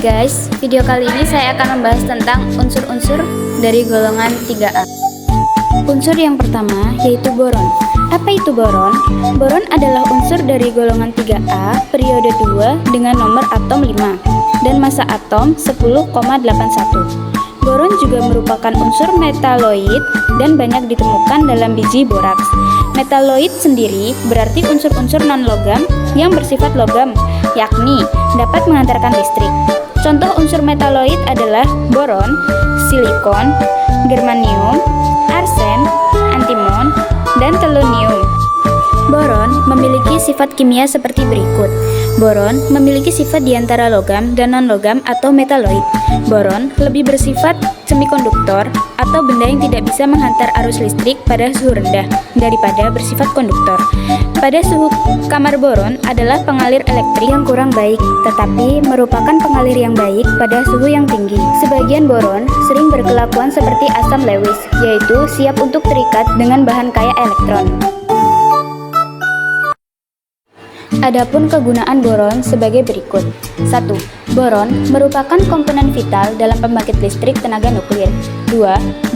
guys, video kali ini saya akan membahas tentang unsur-unsur dari golongan 3A. Unsur yang pertama yaitu boron. Apa itu boron? Boron adalah unsur dari golongan 3A periode 2 dengan nomor atom 5 dan massa atom 10,81. Boron juga merupakan unsur metaloid dan banyak ditemukan dalam biji boraks. Metaloid sendiri berarti unsur-unsur non-logam yang bersifat logam, yakni dapat mengantarkan listrik. Contoh unsur metaloid adalah boron, silikon, germanium, arsen, antimon, dan telunium. Boron memiliki sifat kimia seperti berikut. Boron memiliki sifat di antara logam dan non-logam atau metaloid. Boron lebih bersifat semikonduktor atau benda yang tidak bisa menghantar arus listrik pada suhu rendah daripada bersifat konduktor. Pada suhu kamar boron adalah pengalir elektrik yang kurang baik, tetapi merupakan pengalir yang baik pada suhu yang tinggi. Sebagian boron sering berkelakuan seperti asam Lewis, yaitu siap untuk terikat dengan bahan kaya elektron. Adapun kegunaan boron sebagai berikut. 1. Boron merupakan komponen vital dalam pembangkit listrik tenaga nuklir. 2.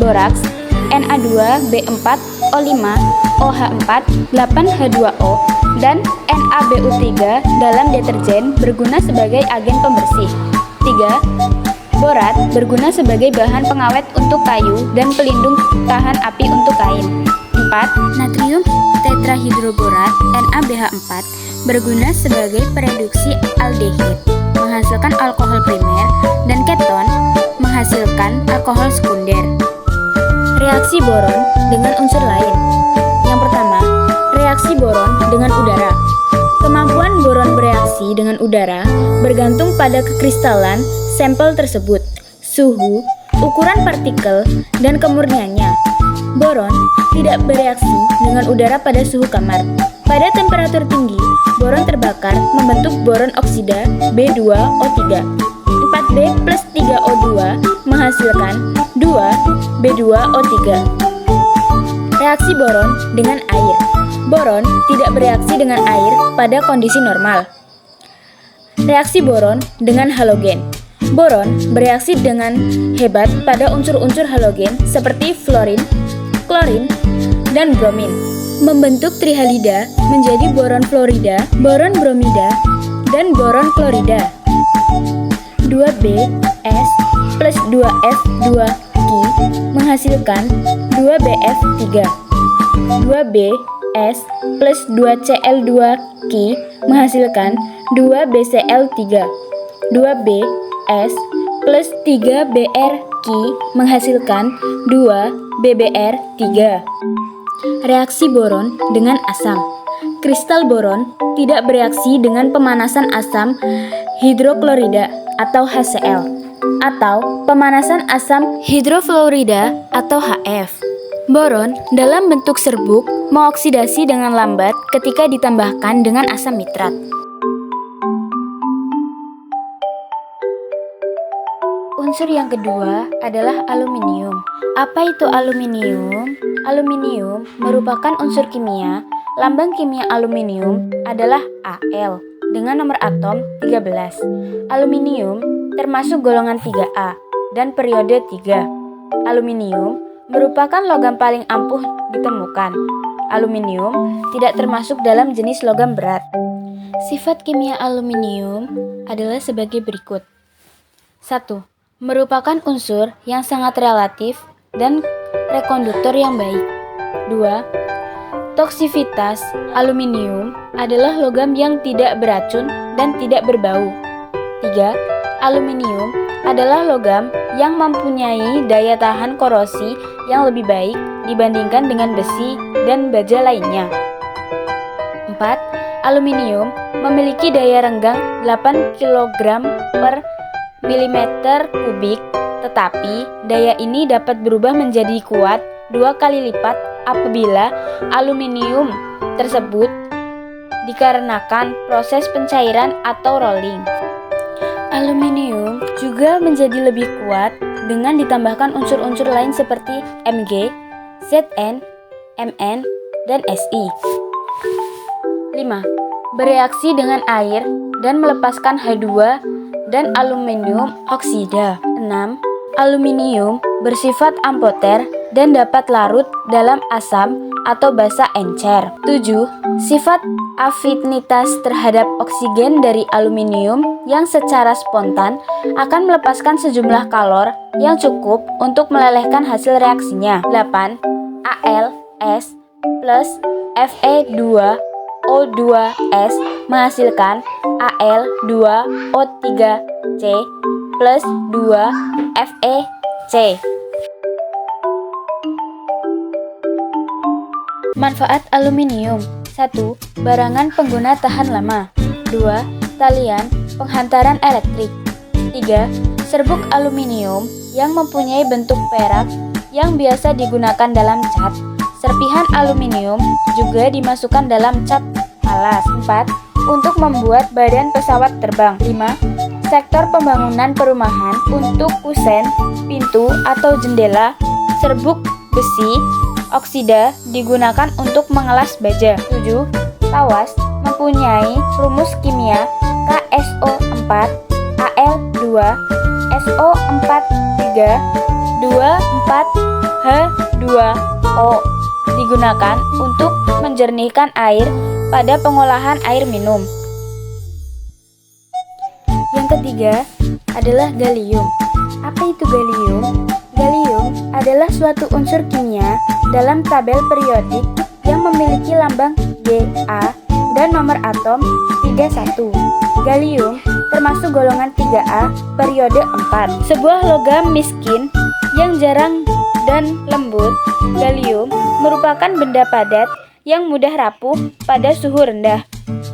Boraks, Na2B4O5, OH4, 8H2O, dan NaBu3 dalam deterjen berguna sebagai agen pembersih. 3. Borat berguna sebagai bahan pengawet untuk kayu dan pelindung tahan api untuk kain. 4. Natrium tetrahidroborat NaBH4 berguna sebagai pereduksi aldehid, menghasilkan alkohol primer, dan keton, menghasilkan alkohol sekunder. Reaksi boron dengan unsur lain. Yang pertama, reaksi boron dengan udara. Kemampuan boron bereaksi dengan udara bergantung pada kekristalan sampel tersebut, suhu, ukuran partikel, dan kemurniannya. Boron tidak bereaksi dengan udara pada suhu kamar. Pada temperatur tinggi, boron terbakar membentuk boron oksida B2O3. 4B plus 3O2 menghasilkan 2B2O3. Reaksi boron dengan air. Boron tidak bereaksi dengan air pada kondisi normal. Reaksi boron dengan halogen. Boron bereaksi dengan hebat pada unsur-unsur halogen seperti fluorin, klorin, dan bromin, membentuk trihalida menjadi boron fluorida, boron bromida, dan boron klorida. 2BS plus 2F2Ki menghasilkan 2BF3. 2BS plus 2Cl2Ki menghasilkan 2BCl3. 2BS plus 3BrKi menghasilkan 2BbR3. Reaksi boron dengan asam. Kristal boron tidak bereaksi dengan pemanasan asam hidroklorida atau HCl atau pemanasan asam hidrofluorida atau HF. Boron dalam bentuk serbuk mengoksidasi dengan lambat ketika ditambahkan dengan asam nitrat. Unsur yang kedua adalah aluminium. Apa itu aluminium? Aluminium merupakan unsur kimia. Lambang kimia aluminium adalah Al dengan nomor atom 13. Aluminium termasuk golongan 3A dan periode 3. Aluminium merupakan logam paling ampuh ditemukan. Aluminium tidak termasuk dalam jenis logam berat. Sifat kimia aluminium adalah sebagai berikut. 1. Merupakan unsur yang sangat relatif dan rekonduktor yang baik. 2. Toksivitas aluminium adalah logam yang tidak beracun dan tidak berbau. 3. Aluminium adalah logam yang mempunyai daya tahan korosi yang lebih baik dibandingkan dengan besi dan baja lainnya. 4. Aluminium memiliki daya renggang 8 kg per milimeter kubik, tetapi daya ini dapat berubah menjadi kuat 2 kali lipat apabila aluminium tersebut dikarenakan proses pencairan atau rolling. Aluminium juga menjadi lebih kuat dengan ditambahkan unsur-unsur lain seperti Mg, Zn, Mn, dan Si. 5. Bereaksi dengan air dan melepaskan H2 dan aluminium oksida. 6. Aluminium bersifat amfoter dan dapat larut dalam asam atau basa encer. 7. Sifat afinitas terhadap oksigen dari aluminium yang secara spontan akan melepaskan sejumlah kalor yang cukup untuk melelehkan hasil reaksinya. 8. AlS plus Fe2O2s menghasilkan Al2O3c plus 2FeC. Manfaat aluminium. 1. Barangan pengguna tahan lama. 2. Talian penghantaran elektrik. 3. Serbuk aluminium yang mempunyai bentuk perak yang biasa digunakan dalam cat. Serpihan aluminium juga dimasukkan dalam cat alas. 4. Untuk membuat badan pesawat terbang. 5. Sektor pembangunan perumahan untuk kusen, pintu atau jendela, serbuk besi, oksida digunakan untuk mengelas baja. 7. Tawas mempunyai rumus kimia KSO4 Al2 SO4 3 24 H2O digunakan untuk menjernihkan air pada pengolahan air minum. Yang ketiga adalah gallium. Apa itu gallium? Gallium adalah suatu unsur kimia dalam tabel periodik yang memiliki lambang Ga dan nomor atom 31. Gallium termasuk golongan 3A periode 4. Sebuah logam miskin yang jarang dan lembut, gallium merupakan benda padat yang mudah rapuh pada suhu rendah,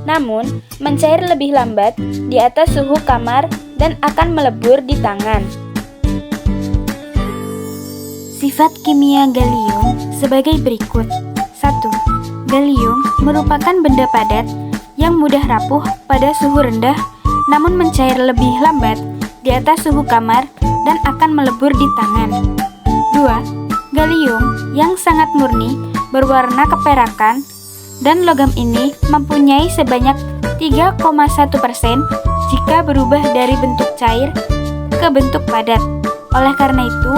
namun mencair lebih lambat di atas suhu kamar dan akan melebur di tangan. Sifat kimia gallium sebagai berikut. 1. Gallium merupakan benda padat yang mudah rapuh pada suhu rendah namun mencair lebih lambat di atas suhu kamar dan akan melebur di tangan. 2. Gallium yang sangat murni berwarna keperakan dan logam ini mempunyai sebanyak 3,1% jika berubah dari bentuk cair ke bentuk padat. Oleh karena itu,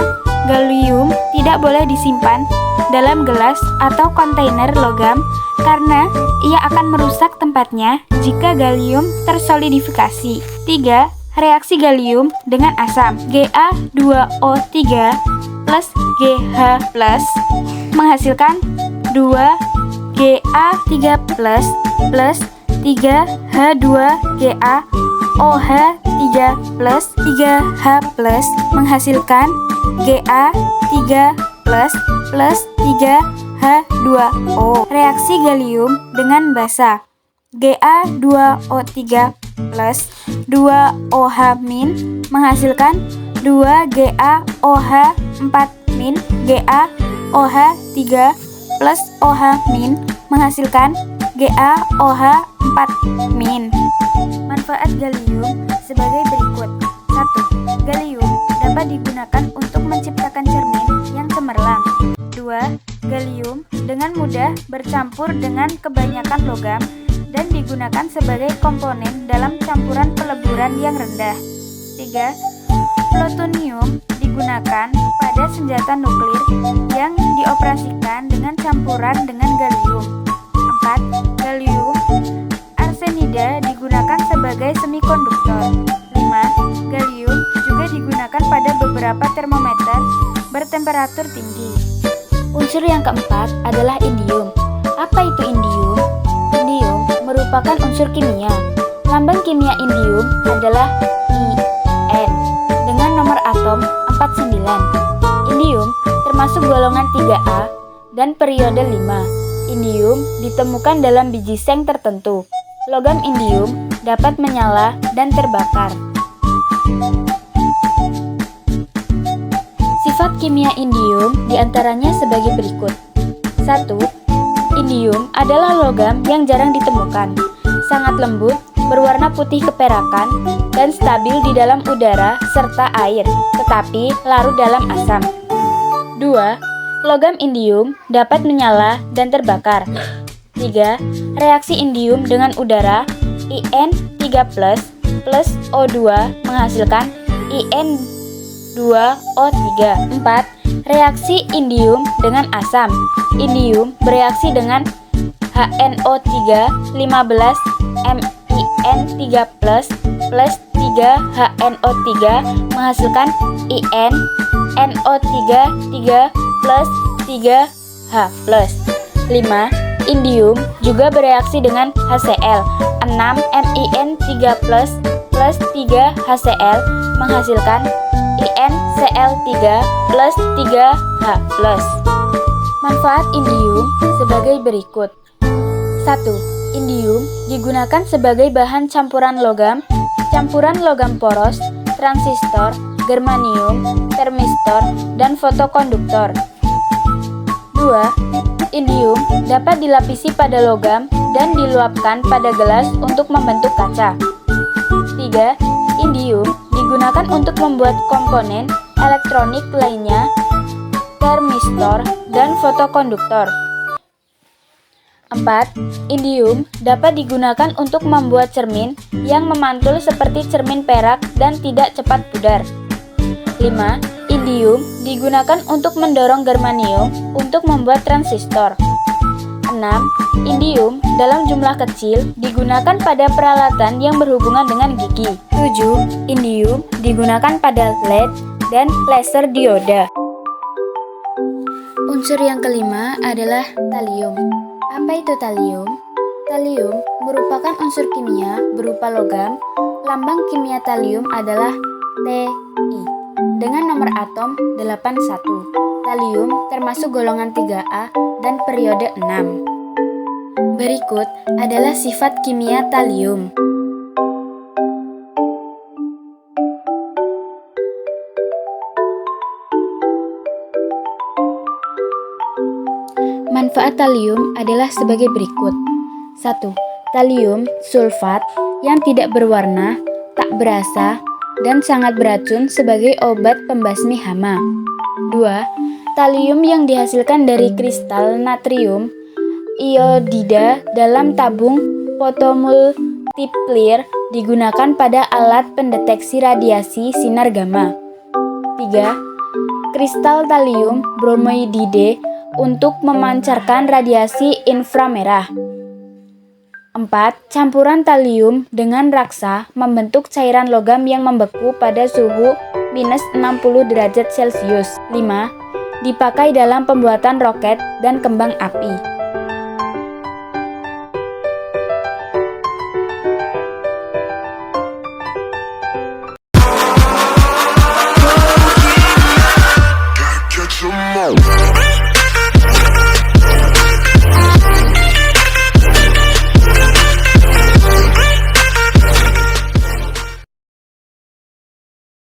gallium tidak boleh disimpan dalam gelas atau kontainer logam karena ia akan merusak tempatnya jika gallium tersolidifikasi. 3. Reaksi gallium dengan asam Ga2O3 plus GH plus menghasilkan 2Ga3 plus 3H2Ga OH3 plus 3H plus menghasilkan Ga3 plus 3H2O. Reaksi gallium dengan basa Ga2O3 plus 2OH- menghasilkan 2GaOH4- GaOH3 plus OH- menghasilkan GaOH4-. Manfaat gallium sebagai berikut. 1. Gallium dapat digunakan untuk menciptakan cermin yang cemerlang. 2. Gallium dengan mudah bercampur dengan kebanyakan logam dan digunakan sebagai komponen dalam campuran peleburan yang rendah. 3. Plutonium digunakan pada senjata nuklir yang dioperasikan dengan campuran dengan gallium. 4. Gallium arsenida digunakan sebagai semikonduktor. 5. Gallium juga digunakan pada beberapa termometer bertemperatur tinggi. Unsur yang keempat adalah indium. Apa itu indium? Indium merupakan unsur kimia. Lambang kimia indium adalah In dengan nomor atom 49. Indium termasuk golongan 3A dan periode 5. Indium ditemukan dalam biji seng tertentu. Logam indium dapat menyala dan terbakar. Sifat kimia indium diantaranya sebagai berikut. 1. Indium adalah logam yang jarang ditemukan, sangat lembut, berwarna putih keperakan, dan stabil di dalam udara serta air, tetapi larut dalam asam. 2. Logam indium dapat menyala dan terbakar. 3. Reaksi indium dengan udara In3+, plus O2 menghasilkan In2O3. 4. Reaksi indium dengan asam. Indium bereaksi dengan HNO3 15 MiN3 plus 3 HNO3 menghasilkan InNO3 3 plus 3 H plus. 5. Indium juga bereaksi dengan HCl 6 MiN3 plus 3 HCl menghasilkan InCl3 plus 3 H plus. Manfaat indium sebagai berikut. 1. Indium digunakan sebagai bahan campuran logam poros, transistor, germanium, termistor, dan fotokonduktor. 2. Indium dapat dilapisi pada logam dan diluapkan pada gelas untuk membentuk kaca. 3. Indium digunakan untuk membuat komponen elektronik lainnya, termistor, dan fotokonduktor. 4. Indium dapat digunakan untuk membuat cermin yang memantul seperti cermin perak dan tidak cepat pudar. 5. Indium digunakan untuk mendorong germanium untuk membuat transistor. 6. Indium dalam jumlah kecil digunakan pada peralatan yang berhubungan dengan gigi. 7. Indium digunakan pada LED dan laser dioda. Unsur yang kelima adalah talium. Apa itu talium? Talium merupakan unsur kimia berupa logam. Lambang kimia talium adalah Ti dengan nomor atom 81. Talium termasuk golongan 3A dan periode 6. Berikut adalah sifat kimia talium. Manfaat talium adalah sebagai berikut. 1. Talium sulfat yang tidak berwarna, tak berasa, dan sangat beracun sebagai obat pembasmi hama. 2. Talium yang dihasilkan dari kristal natrium iodida dalam tabung fotomultiplier digunakan pada alat pendeteksi radiasi sinar gamma. 3. Kristal talium bromoidide untuk memancarkan radiasi inframerah. 4. Campuran talium dengan raksa membentuk cairan logam yang membeku pada suhu minus 60 derajat Celcius. 5. Dipakai dalam pembuatan roket dan kembang api.